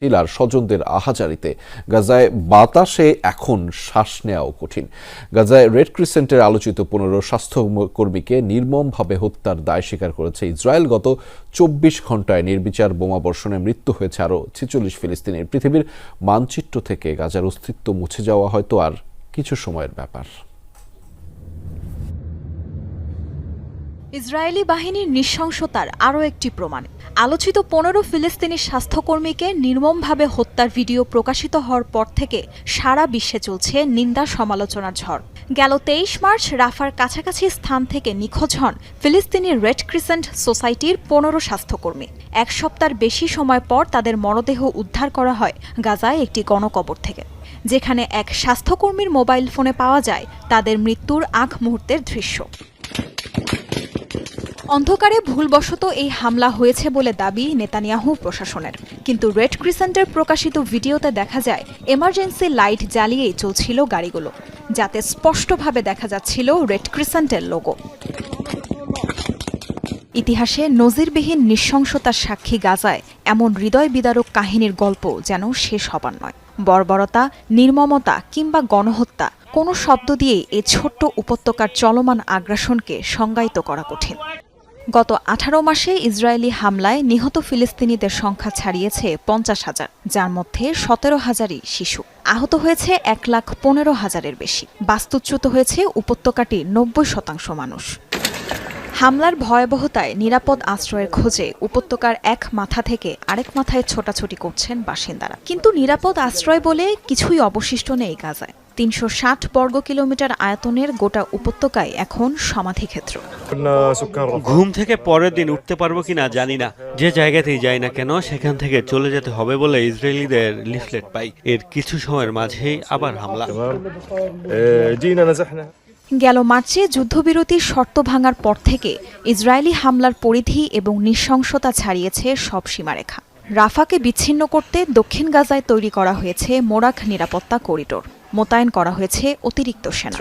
আর স্বজনদের আহাজারিতে গাজায় বাতাসে এখন শ্বাস নেওয়াও কঠিন। গাজায় রেড ক্রিসেন্টের আলোচিত 15 স্বাস্থ্যকর্মীকে নির্মমভাবে হত্যার দায় স্বীকার করেছে ইসরায়েল। গত 24 ঘণ্টায় নির্বিচার বোমাবর্ষণে মৃত্যু হয়েছে আরও 46 ফিলিস্তিনির। পৃথিবীর মানচিত্র থেকে গাজার অস্তিত্ব মুছে যাওয়া হয়তো আর কিছু সময়ের ব্যাপার। ইসরায়েলি বাহিনীর নৃশংসতার আরও একটি প্রমাণ। আলোচিত 15 ফিলিস্তিনি স্বাস্থ্যকর্মীকে নির্মমভাবে হত্যার ভিডিও প্রকাশিত হওয়ার পর থেকে সারা বিশ্বে চলছে নিন্দা সমালোচনার ঝড়। গেল 23 মার্চ রাফার কাছাকাছি স্থান থেকে নিখোঁজ হন ফিলিস্তিনি রেড ক্রিসেন্ট সোসাইটির 15 স্বাস্থ্যকর্মী। এক সপ্তাহের বেশি সময় পর তাদের মরদেহ উদ্ধার করা হয় গাজায় একটি গণকবর থেকে, যেখানে এক স্বাস্থ্যকর্মীর মোবাইল ফোনে পাওয়া যায় তাদের মৃত্যুর আগ মুহূর্তের দৃশ্য। অন্ধকারে ভুলবশত এই হামলা হয়েছে বলে দাবি নেতানিয়াহু প্রশাসনের, কিন্তু রেড ক্রিসেন্টের প্রকাশিত ভিডিওতে দেখা যায় এমার্জেন্সি লাইট জ্বালিয়েই চলছিল গাড়িগুলো, যাতে স্পষ্টভাবে দেখা যাচ্ছিল রেড ক্রিসেন্টের লোগো। ইতিহাসে নজিরবিহীন নৃশংসতার সাক্ষী গাজায় এমন হৃদয় বিদারক কাহিনীর গল্প যেন শেষ হবার নয়। বর্বরতা, নির্মমতা কিংবা গণহত্যা, কোনো শব্দ দিয়েই এই ছোট্ট উপত্যকার চলমান আগ্রাসনকে সংজ্ঞায়িত করা কঠিন। গত 18 মাসে ইসরায়েলি হামলায় নিহত ফিলিস্তিনিদের সংখ্যা ছাড়িয়েছে 50,000, যার মধ্যে 17,000ই শিশু। আহত হয়েছে 1,15,000-এর বেশি। বাস্তুচ্যুত হয়েছে উপত্যকাটির 90% মানুষ। হামলার ভয়াবহতায় নিরাপদ আশ্রয়ের খোঁজে উপত্যকার এক মাথা থেকে আরেক মাথায় ছোটাছুটি করছেন বাসিন্দারা। কিন্তু নিরাপদ আশ্রয় বলে কিছুই অবশিষ্ট নেই গাজায়। 360 বর্গ কিলোমিটার আয়তনের গোটা উপত্যকায় এখন সমাধিক্ষেত্র। ঘুম থেকে পরের দিন উঠতে পারবো কিনা জানি না। যে জায়গাতেই যাই না কেন সেখান থেকে চলে যেতে হবে বলে ইসরায়েলিদের লিফলেট পাই। এর কিছু সময়ের মাঝেই আবার হামলা। গেল মার্চে যুদ্ধবিরতির শর্ত ভাঙার পর থেকে ইসরায়েলি হামলার পরিধি এবং নৃশংসতা ছাড়িয়েছে সব সীমারেখা। রাফাকে বিচ্ছিন্ন করতে দক্ষিণ গাজায় তৈরি করা হয়েছে মোরাক নিরাপত্তা করিডোর। মোতায়েন করা হয়েছে অতিরিক্ত সেনা।